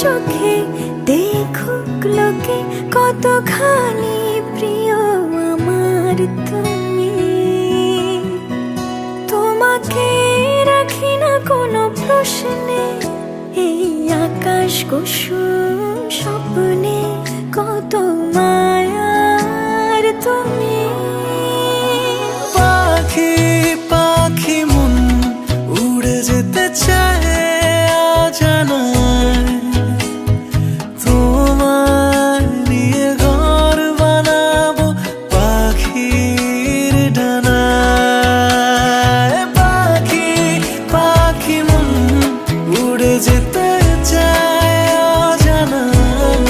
চোখে দেখুক লোকে কতখানি প্রিয় আমার তুমি। তোমাকে রাখি না কোনো প্রশ্নে, এই আকাশ কুসুম স্বপ্নে কত মায়ার তুমি। পাখি পাখি মন উড়ে যেতে চায় অজানায়, তোমায় নিয়ে ঘর বানাবো পাখির ডানায়। পাখি পাখি মন উড়ে যেতে চায় অজানায়,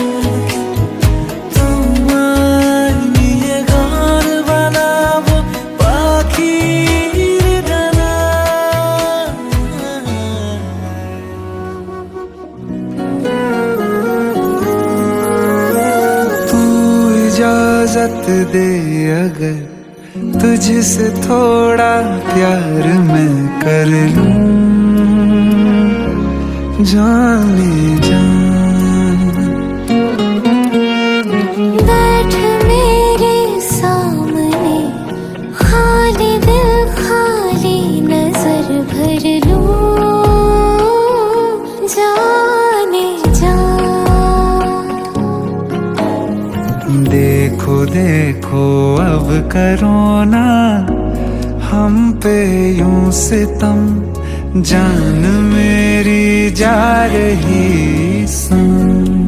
তোমায় নিয়ে ঘর বানাবো পাখির ডানায়। तू इजाजत दे अगर तुझसे थोड़ा प्यार मैं कर लूं, जाने जान। बैठ मेरे सामने, खाली दिल खाली नजर भर लूं, जाने जा। देखो देखो अब करो ना हम पे यूं सितम, जान मेरी जा रही सन।